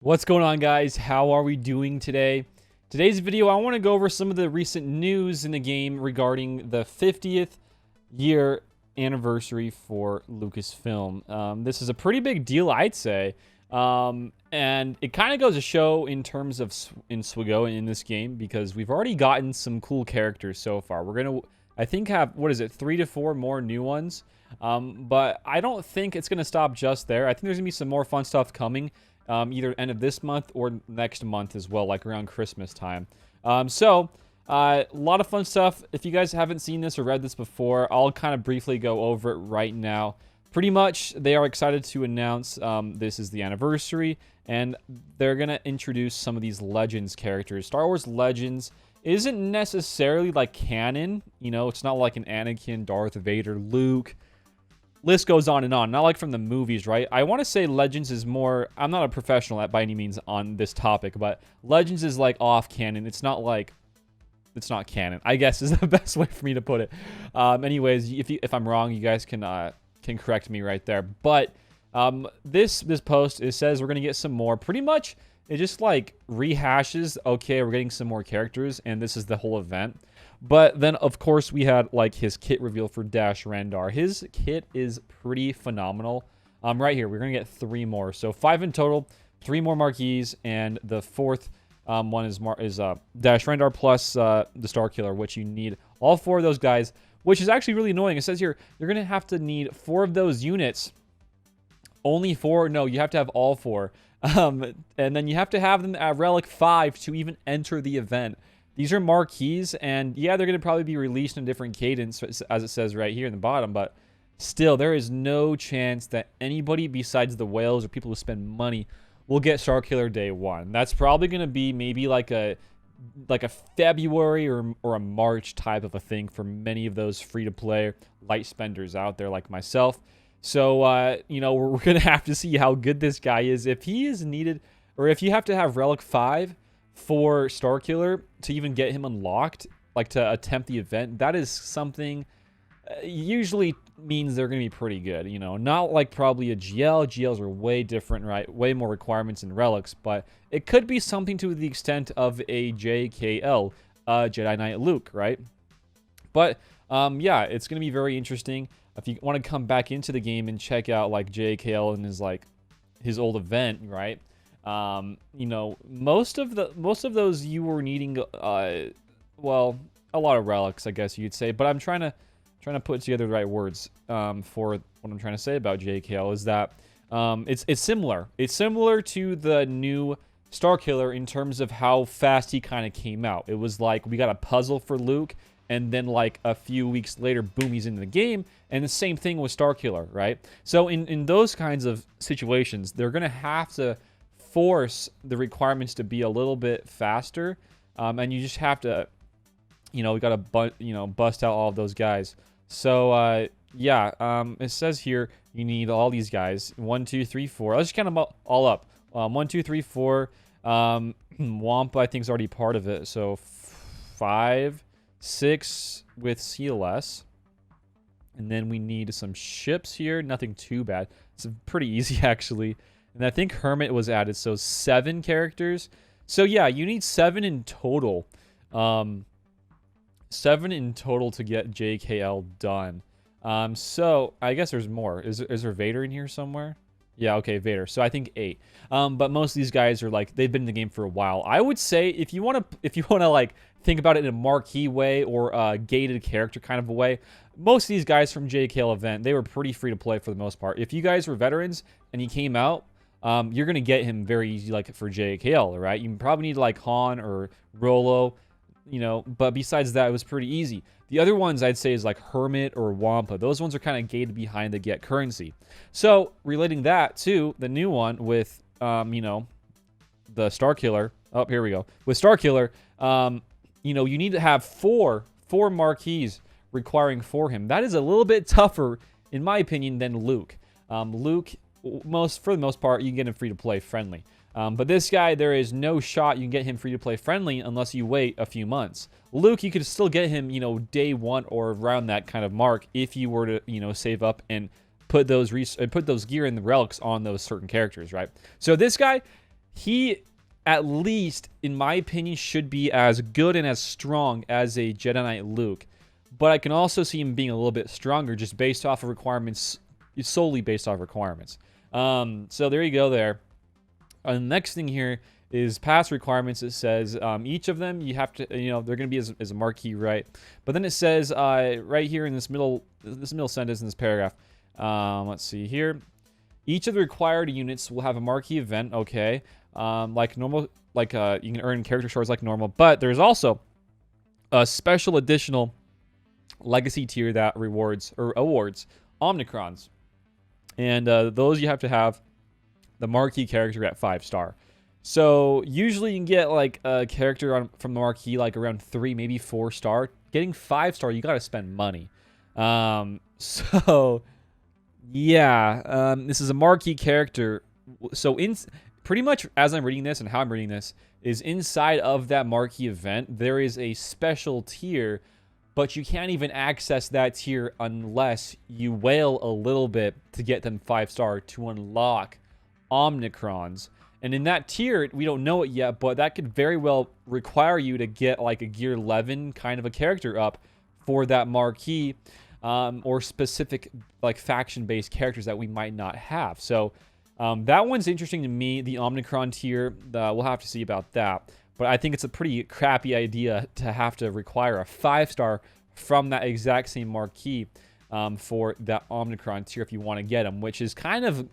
What's going on, guys? How are we doing today? Today's video, I want to go over some of the recent news in the game regarding the 50th year anniversary for Lucasfilm. This is a pretty big deal, I'd say. And it kind of goes to show in terms of in SWGoH in this game, because we've already gotten some cool characters so far. We're going to, I think, have, 3 to 4 more new ones. But I don't think it's going to stop just there. I think there's going to be some more fun stuff coming. Either end of this month or next month as well, like around Christmas time. A lot of fun stuff. If you guys haven't seen this or read this before, I'll kind of briefly go over it right now. Pretty much, they are excited to announce this is the anniversary, and they're going to introduce some of these Legends characters. Star Wars Legends isn't necessarily like canon. You know, it's not like an Anakin, Darth Vader, Luke. List goes on and on, not like from the movies, right? I want to say Legends is more, I'm not a professional at by any means on this topic, but Legends is like off canon. It's not like, it's not canon, I guess is the best way for me to put it. Anyways, if I'm wrong, you guys can correct me right there. But this post, it says we're going to get some more. Pretty much, it just like rehashes, okay, we're getting some more characters, and this is the whole event. But then, of course, we had like his kit reveal for Dash Rendar. His kit is pretty phenomenal. Right here, we're gonna get 3 more, so 5 in total. 3 more Marquees, and the 4th one is Dash Rendar plus the Starkiller, which you need all 4 of those guys, which is actually really annoying. It says here you're gonna have to need 4 of those units. Only 4? No, you have to have all 4. And then you have to have them at Relic 5 to even enter the event. These are Marquees, and yeah, they're going to probably be released in a different cadence, as it says right here in the bottom, but still, there is no chance that anybody besides the whales or people who spend money will get Starkiller Day 1. That's probably going to be maybe like a February or a March type of a thing for many of those free-to-play light spenders out there like myself. So, you know, we're going to have to see how good this guy is. If he is needed, or if you have to have Relic 5 for Starkiller to even get him unlocked, like to attempt the event, that is something usually means they're going to be pretty good, you know, not like probably a GL. GLs are way different, right? Way more requirements in relics, but it could be something to the extent of a JKL, Jedi Knight Luke, right? But yeah, it's going to be very interesting. If you want to come back into the game and check out like JKL and his old event, right? You know, most of those you were needing, well, a lot of relics, I guess you'd say. But I'm trying to put together the right words for what I'm trying to say about JKL is that it's similar. It's similar to the new Starkiller in terms of how fast he kind of came out. It was like we got a puzzle for Luke, and then like a few weeks later, boom, he's in the game. And the same thing with Starkiller, right? So in those kinds of situations, they're gonna have to force the requirements to be a little bit faster, and you just have to, you know, we gotta bust out all of those guys. So yeah, it says here you need all these guys. 1, 2, 3, 4. Let's just count them all up. 1, 2, 3, 4. Wampa I think is already part of it, so 5, 6 with CLS. And then we need some ships here. Nothing too bad. It's pretty easy actually. And I think Hermit was added, so 7 characters. So yeah, you need 7 in total. 7 in total to get JKL done. So I guess there's more. Is there Vader in here somewhere? Yeah, okay, Vader. So I think 8. But most of these guys are like, they've been in the game for a while. I would say if you wanna like think about it in a marquee way or a gated character kind of a way, most of these guys from JKL event, they were pretty free to play for the most part. If you guys were veterans and you came out, you're going to get him very easy, like for JKL, right? You probably need like Han or Rolo, you know, but besides that, it was pretty easy. The other ones I'd say is like Hermit or Wampa. Those ones are kind of gated behind the get currency. So relating that to the new one with, you know, the Starkiller. Oh, here we go. With Starkiller, you know, you need to have 4 Marquees requiring for him. That is a little bit tougher, in my opinion, than Luke. Luke, for the most part, you can get him free to play friendly. But this guy, there is no shot you can get him free to play friendly unless you wait a few months. Luke, you could still get him, you know, day 1 or around that kind of mark if you were to, you know, save up and put those gear and the relics on those certain characters, right? So this guy, he, at least in my opinion, should be as good and as strong as a Jedi Knight Luke. But I can also see him being a little bit stronger just based off of requirements, solely based off requirements. So there you go there. The next thing here is past requirements. It says each of them you have to, they're going to be as a marquee, right? But then it says right here in this middle sentence in this paragraph, let's see here. Each of the required units will have a marquee event, okay? Like normal, like you can earn character shards like normal, but there's also a special additional legacy tier that rewards or awards Omnicrons. And those you have to have the marquee character at 5-star. So usually you can get like a character from the marquee like around 3, maybe 4-star. Getting 5-star, you got to spend money. So yeah, this is a marquee character. So pretty much as I'm reading this and how I'm reading this is inside of that marquee event, there is a special tier, but you can't even access that tier unless you whale a little bit to get them 5-star to unlock Omnicrons. And in that tier, we don't know it yet, but that could very well require you to get like a gear 11 kind of a character up for that marquee, or specific like faction-based characters that we might not have. So that one's interesting to me, the Omnicron tier. We'll have to see about that. But I think it's a pretty crappy idea to have to require a 5-star from that exact same marquee for that Omnicron tier if you want to get them, which is kind of,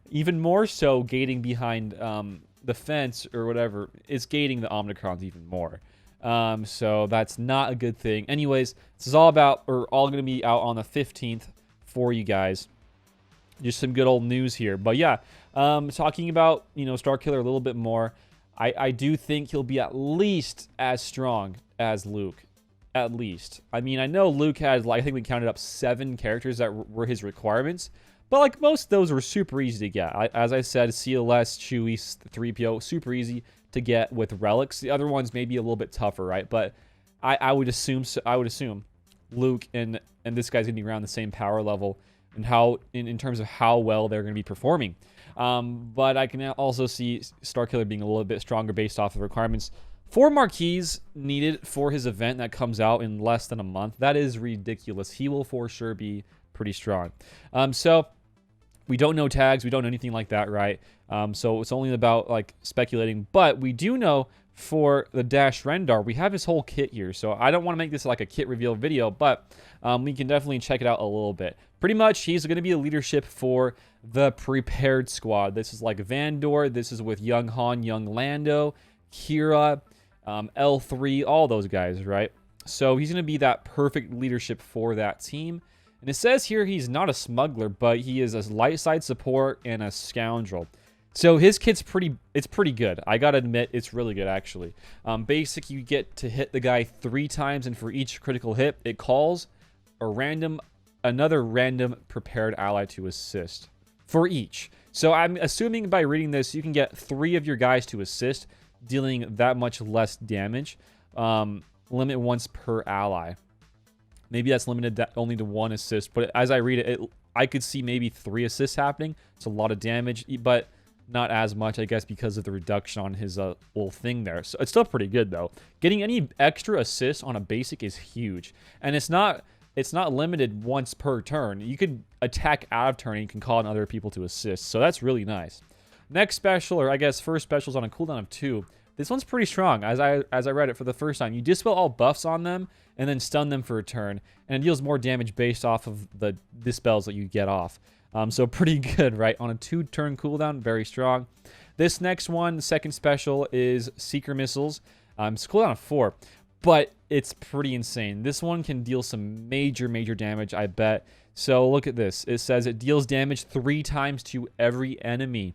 even more so gating behind the fence or whatever. It's gating the Omnicrons even more. So that's not a good thing. Anyways, this is all going to be out on the 15th for you guys. Just some good old news here. But yeah, talking about, Starkiller a little bit more, I do think he'll be at least as strong as Luke. At least. I mean, I know Luke had, like, I think we counted up 7 characters that were his requirements. But, like, most of those were super easy to get. As I said, CLS, Chewie, 3PO, super easy to get with relics. The other ones may be a little bit tougher, right? But I would assume Luke and this guy's going to be around the same power level and how in terms of how well they're going to be performing. But I can also see Starkiller being a little bit stronger based off of requirements. 4 marquees needed for his event that comes out in less than a month. That is ridiculous. He will for sure be pretty strong. So we don't know tags. We don't know anything like that, right? So it's only about like speculating. But we do know for the Dash Rendar, we have his whole kit here. So I don't want to make this like a kit reveal video, but we can definitely check it out a little bit. Pretty much, he's going to be a leadership for the Prepared Squad. This is like Vandor. This is with young Han, young Lando, Kira, L3, all those guys, right? So he's going to be that perfect leadership for that team. And it says here he's not a smuggler, but he is a light side support and a scoundrel. So his kit's pretty good. I gotta admit, it's really good, actually. Basic, you get to hit the guy 3 times, and for each critical hit, it calls another random prepared ally to assist for each. So I'm assuming by reading this, you can get 3 of your guys to assist, dealing that much less damage. Limit once per ally. Maybe that's limited only to 1 assist, but as I read it, I could see maybe 3 assists happening. It's a lot of damage, but not as much, I guess, because of the reduction on his little thing there. So it's still pretty good, though. Getting any extra assists on a basic is huge, and it's not limited once per turn. You could attack out of turn, and you can call on other people to assist. So that's really nice. Next special, or I guess first special, is on a cooldown of 2. This one's pretty strong. As I read it for the first time, you dispel all buffs on them and then stun them for a turn, and it deals more damage based off of the dispels that you get off. So pretty good, right? On a 2-turn cooldown, very strong. This next one, the second special, is Seeker Missiles. It's a cooldown of 4, but it's pretty insane. This one can deal some major damage, I bet. So look at this. It says it deals damage 3 times to every enemy.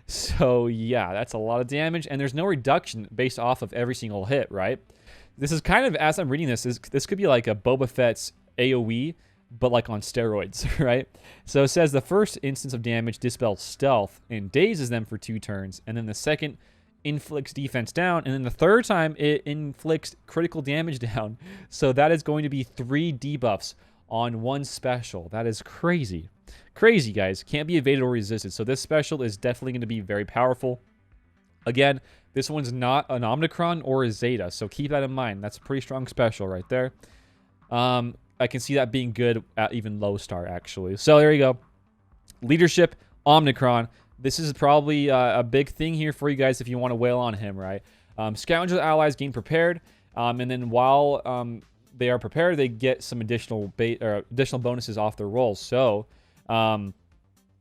So yeah, that's a lot of damage, and there's no reduction based off of every single hit, right? This is kind of, as I'm reading this could be like a Boba Fett's AoE, but like on steroids, right? So it says the first instance of damage dispels stealth and dazes them for 2 turns, and then the second inflicts defense down, and then the third time it inflicts critical damage down. So that is going to be 3 debuffs on 1 special. That is crazy. Crazy, guys. Can't be evaded or resisted. So this special is definitely going to be very powerful. Again, this one's not an Omnicron or a Zeta, so keep that in mind. That's a pretty strong special right there. I can see that being good at even low star, actually. So there you go. Leadership, Omnicron. This is probably a big thing here for you guys if you want to wail on him, right? Scoundrel allies gain prepared, and then while they are prepared, they get some additional bonuses off their rolls. So, and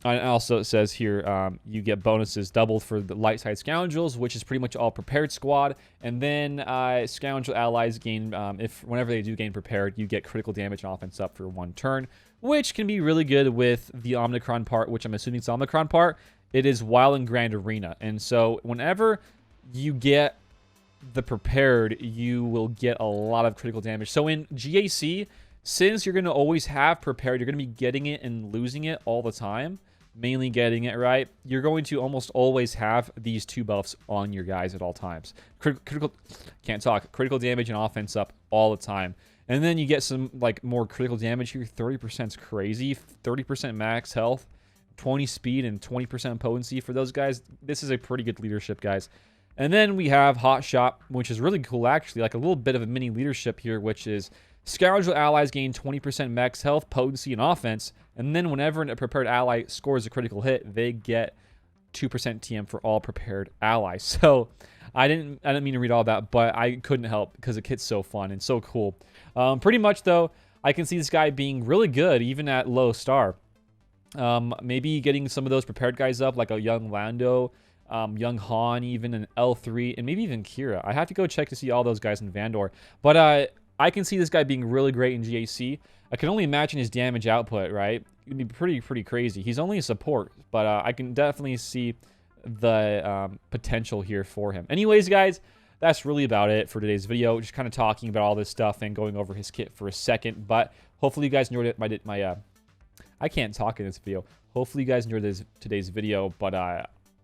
also it says here you get bonuses doubled for the light side scoundrels, which is pretty much all prepared squad. And then scoundrel allies gain, whenever they do gain prepared, you get critical damage and offense up for 1 turn, which can be really good with the Omnicron part, which I'm assuming it's Omnicron part. It is Wild and Grand Arena. And so whenever you get the prepared, you will get a lot of critical damage. So in GAC, since you're going to always have prepared, you're going to be getting it and losing it all the time. Mainly getting it right. You're going to almost always have these 2 buffs on your guys at all times. Critical damage and offense up all the time. And then you get some like more critical damage here. 30% is crazy. 30% max health, 20 speed, and 20% potency for those guys. This is a pretty good leadership, guys. And then we have Hot Shot, which is really cool, actually. Like a little bit of a mini leadership here, which is scoundrel allies gain 20% max health, potency, and offense. And then whenever a prepared ally scores a critical hit, they get 2% TM for all prepared allies. So I didn't mean to read all that, but I couldn't help because the kit's so fun and so cool. Pretty much, though, I can see this guy being really good even at low star. Maybe getting some of those prepared guys up, like a young Lando, young Han, even an L3, and maybe even Kira. I have to go check to see all those guys in Vandor. But I can see this guy being really great in GAC. I can only imagine his damage output, right? It'd be pretty crazy. He's only a support, but I can definitely see the potential here for him. Anyways, guys, that's really about it for today's video. Just kind of talking about all this stuff and going over his kit for a second. But hopefully you guys enjoyed it. I can't talk in this video. Hopefully you guys enjoyed today's video. But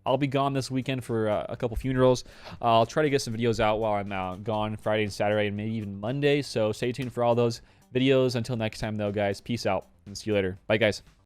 I'll be gone this weekend for a couple funerals. I'll try to get some videos out while I'm gone Friday and Saturday and maybe even Monday. So stay tuned for all those videos. Until next time, though, guys, peace out and see you later. Bye, guys.